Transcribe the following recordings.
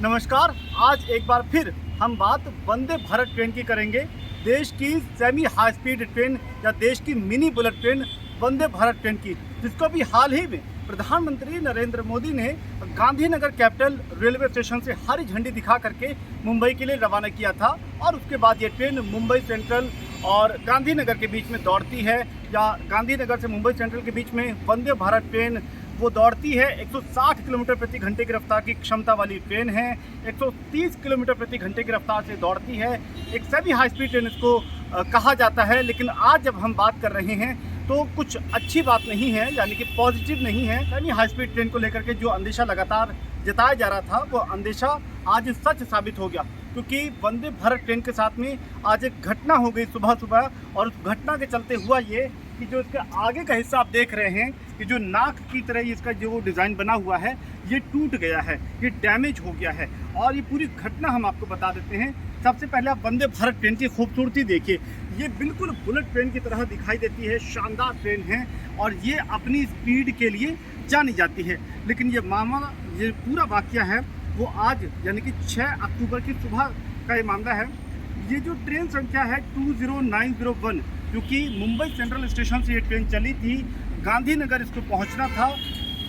नमस्कार। आज एक बार फिर हम बात वंदे भारत ट्रेन की करेंगे। देश की सेमी हाई स्पीड ट्रेन या देश की mini bullet train Vande Bharat train की, जिसको भी हाल ही में प्रधानमंत्री नरेंद्र मोदी ने गांधीनगर कैपिटल रेलवे स्टेशन से हरी झंडी दिखा करके मुंबई के लिए रवाना किया था। और उसके बाद ये ट्रेन मुंबई सेंट्रल और गांधीनगर के बीच में दौड़ती है, या गांधीनगर से मुंबई सेंट्रल के बीच में वंदे भारत ट्रेन वो दौड़ती है। 160 किलोमीटर प्रति घंटे की रफ्तार की क्षमता वाली ट्रेन है। 130 किलोमीटर प्रति घंटे की रफ्तार से दौड़ती है। एक सेमी हाई स्पीड ट्रेन इसको कहा जाता है। लेकिन आज जब हम बात कर रहे हैं तो कुछ अच्छी बात नहीं है, यानी कि पॉजिटिव नहीं है। सेमी हाई स्पीड ट्रेन को लेकर के जो अंदेशा लगातार जताया जा रहा था, वो अंदेशा आज सच साबित हो गया, क्योंकि वंदे भारत ट्रेन के साथ में आज एक घटना हो गई सुबह सुबह। और उस घटना के चलते हुआ ये कि जो इसका आगे का हिस्सा आप देख रहे हैं कि जो नाक की तरह इसका जो डिज़ाइन बना हुआ है, ये टूट गया है, ये डैमेज हो गया है। और ये पूरी घटना हम आपको बता देते हैं। सबसे पहले आप वंदे भारत ट्रेन की खूबसूरती देखिए। ये बिल्कुल बुलेट ट्रेन की तरह दिखाई देती है, शानदार ट्रेन है और ये अपनी स्पीड के लिए जानी जाती है। लेकिन ये पूरा वाकया है वो आज यानी कि 6 अक्टूबर की सुबह का ये मामला है। ये जो ट्रेन संख्या है 20901, क्योंकि मुंबई सेंट्रल स्टेशन से ये ट्रेन चली थी, गांधीनगर इसको पहुंचना था।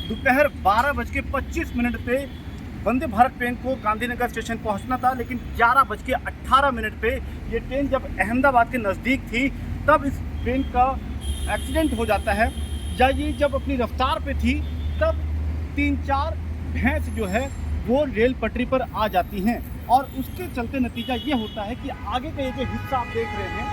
दोपहर 12:25 पे वंदे भारत ट्रेन को गांधीनगर स्टेशन पहुंचना था, लेकिन 11:18 पे ये ट्रेन जब अहमदाबाद के नज़दीक थी तब इस ट्रेन का एक्सीडेंट हो जाता है। या ये जब अपनी रफ्तार पे थी तब 3-4 भैंस जो है वो रेल पटरी पर आ जाती हैं, और उसके चलते नतीजा ये होता है कि आगे का ये जो हिस्सा आप देख रहे हैं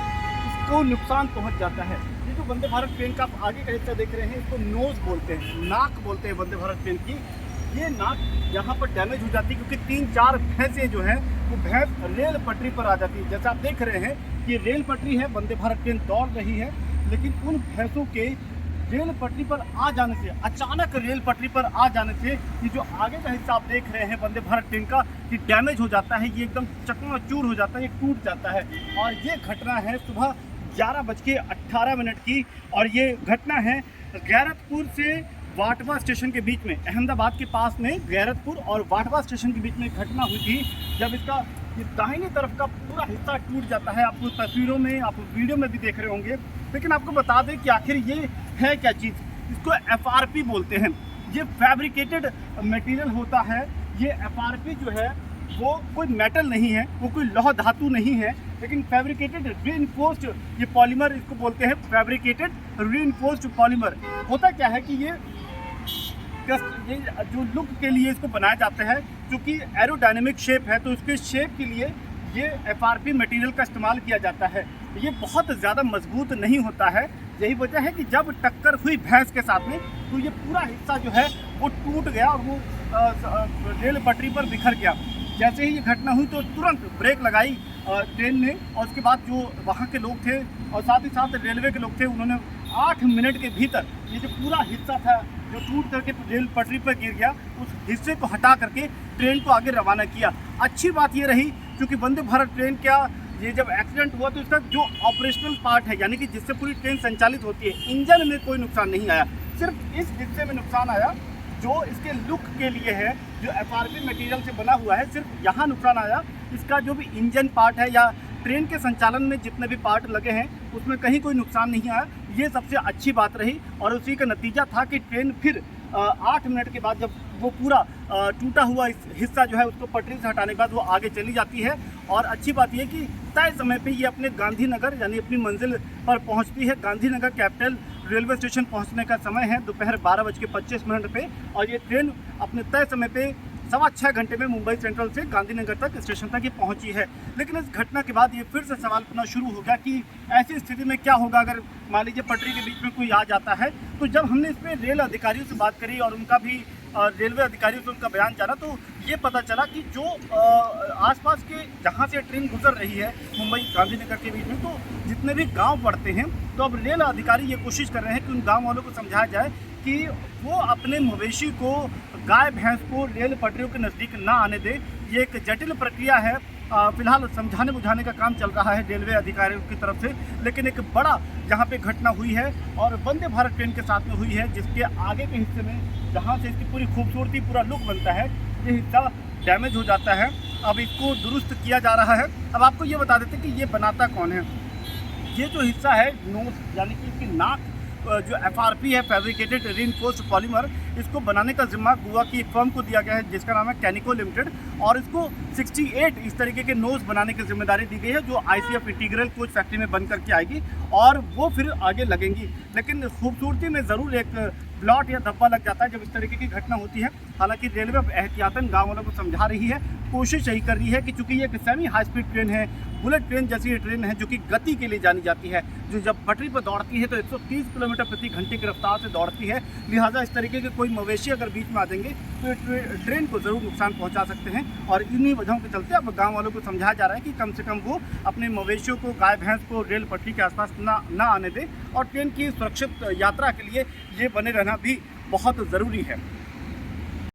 इसको नुकसान पहुंच जाता है। ये जो वंदे भारत ट्रेन का आप आगे का हिस्सा देख रहे हैं इसको नोज बोलते हैं, नाक बोलते हैं वंदे भारत ट्रेन की। ये नाक यहाँ पर डैमेज हो जाती है, क्योंकि 3-4 भैंसें जो हैं वो भैंस रेल पटरी पर आ जाती है। जैसा आप देख रहे हैं कि रेल पटरी है, वंदे भारत ट्रेन दौड़ रही है, लेकिन उन भैंसों के रेल पटरी पर आ जाने से, अचानक रेल पटरी पर आ जाने से ये जो आगे का हिस्सा आप देख रहे हैं वंदे भारत ट्रेन का, ये डैमेज हो जाता है, ये एकदम चकनाचूर हो जाता है, ये टूट जाता है। और ये घटना है सुबह 11:18 की, और ये घटना है गैरतपुर से वाटवा स्टेशन के बीच में, अहमदाबाद के पास में गैरतपुर और वाटवा स्टेशन के बीच में घटना हुई थी, जब इसका ये दाहिनी तरफ का पूरा हिस्सा टूट जाता है। आपको तस्वीरों में, आप वीडियो में भी देख रहे होंगे। लेकिन आपको बता दें कि आखिर ये है क्या चीज़। इसको FRP बोलते हैं। ये फैब्रिकेटेड मटेरियल होता है। ये FRP जो है वो कोई मेटल नहीं है, वो कोई लौह धातु नहीं है, लेकिन फैब्रिकेटेड रीइंफोर्स्ड ये पॉलीमर इसको बोलते हैं, फैब्रिकेटेड रीइंफोर्स्ड पॉलीमर। होता क्या है कि ये जो लुक के लिए इसको बनाया जाता है, क्योंकि एरोडायनेमिक शेप है, तो इसके शेप के लिए ये FRP मटेरियल का इस्तेमाल किया जाता है। ये बहुत ज़्यादा मजबूत नहीं होता है। यही वजह है कि जब टक्कर हुई भैंस के साथ में तो ये पूरा हिस्सा जो है वो टूट गया और वो रेल पटरी पर बिखर गया। जैसे ही ये घटना हुई तो तुरंत ब्रेक लगाई ट्रेन ने, और उसके बाद जो वहाँ के लोग थे और साथ ही साथ रेलवे के लोग थे, उन्होंने 8 मिनट के भीतर ये जो पूरा हिस्सा था जो टूट करके रेल पटरी पर गिर गया, उस हिस्से को हटा करके ट्रेन को आगे रवाना किया। अच्छी बात ये रही, क्योंकि वंदे भारत ट्रेन क्या, ये जब एक्सीडेंट हुआ तो इसका जो ऑपरेशनल पार्ट है, यानी कि जिससे पूरी ट्रेन संचालित होती है, इंजन में कोई नुकसान नहीं आया। सिर्फ इस हिस्से में नुकसान आया जो इसके लुक के लिए है, जो FRP मटेरियल से बना हुआ है, सिर्फ यहाँ नुकसान आया। इसका जो भी इंजन पार्ट है या ट्रेन के संचालन में जितने भी पार्ट लगे हैं उसमें कहीं कोई नुकसान नहीं आया। ये सबसे अच्छी बात रही, और उसी का नतीजा था कि ट्रेन फिर 8 मिनट के बाद जब वो पूरा टूटा हुआ इस हिस्सा जो है उसको पटरी से हटाने के बाद वो आगे चली जाती है। और अच्छी बात यह कि तय समय पे ये अपने गांधीनगर यानी अपनी मंजिल पर पहुंचती है। गांधीनगर कैपिटल रेलवे स्टेशन पहुंचने का समय है दोपहर 12:25 पे, और ये ट्रेन अपने तय समय पे 6.25 घंटे में मुंबई सेंट्रल से गांधीनगर तक स्टेशन तक ये पहुंची है। लेकिन इस घटना के बाद ये फिर से सवाल उठना शुरू हो गया कि ऐसी स्थिति में क्या होगा अगर मान लीजिए पटरी के बीच में कोई आ जाता है। तो जब हमने इस पर रेल अधिकारियों से बात करी और उनका भी रेलवे अधिकारियों से उनका बयान जाना, तो ये पता चला कि जो आसपास के जहाँ से ट्रेन गुजर रही है मुंबई गांधीनगर के बीच में, तो जितने भी गांव पड़ते हैं, तो अब रेल अधिकारी ये कोशिश कर रहे हैं कि उन गांव वालों को समझाया जाए कि वो अपने मवेशी को, गाय भैंस को रेल पटरियों के नज़दीक ना आने दे। ये एक जटिल प्रक्रिया है। फिलहाल समझाने बुझाने का काम चल रहा है रेलवे अधिकारियों की तरफ से, लेकिन एक बड़ा यहाँ पे घटना हुई है और वंदे भारत ट्रेन के साथ में हुई है, जिसके आगे के हिस्से में जहाँ से इसकी पूरी खूबसूरती, पूरा लुक बनता है, ये हिस्सा डैमेज हो जाता है। अब इसको दुरुस्त किया जा रहा है। अब आपको ये बता देते हैं कि ये बनाता कौन है। ये जो हिस्सा है नोज यानी कि इसकी नाक, जो FRP है, फैब्रिकेटेड रीइंफोर्स्ड पॉलीमर, इसको बनाने का जिम्मा गोवा की एक फर्म को दिया गया है जिसका नाम है कैनिको लिमिटेड, और इसको 68 इस तरीके के नोज बनाने की जिम्मेदारी दी गई है जो ICF इंटीग्रल कोच फैक्ट्री में बन करके आएगी और वो फिर आगे लगेंगी। लेकिन खूबसूरती में ज़रूर एक ब्लॉट या धब्बा लग जाता है जब इस तरीके की घटना होती है। हालांकि रेलवे एहतियातन गाँव वालों को समझा रही है, कोशिश यही कर रही है कि चूँकि ये एक सेमी हाई स्पीड ट्रेन है, बुलेट ट्रेन जैसी ये ट्रेन है जो कि गति के लिए जानी जाती है, जो जब पटरी पर दौड़ती है तो 130 किलोमीटर प्रति घंटे की रफ्तार से दौड़ती है। लिहाजा इस तरीके के कोई मवेशी अगर बीच में आ जाएंगे तो ये ट्रेन को ज़रूर नुकसान पहुंचा सकते हैं। और इन्हीं वजहों के चलते अब गांव वालों को समझाया जा रहा है कि कम से कम वो अपने मवेशियों को, गाय भैंस को रेल पटरी के आसपास ना आने दें, और ट्रेन की सुरक्षित यात्रा के लिए ये बने रहना भी बहुत ज़रूरी है।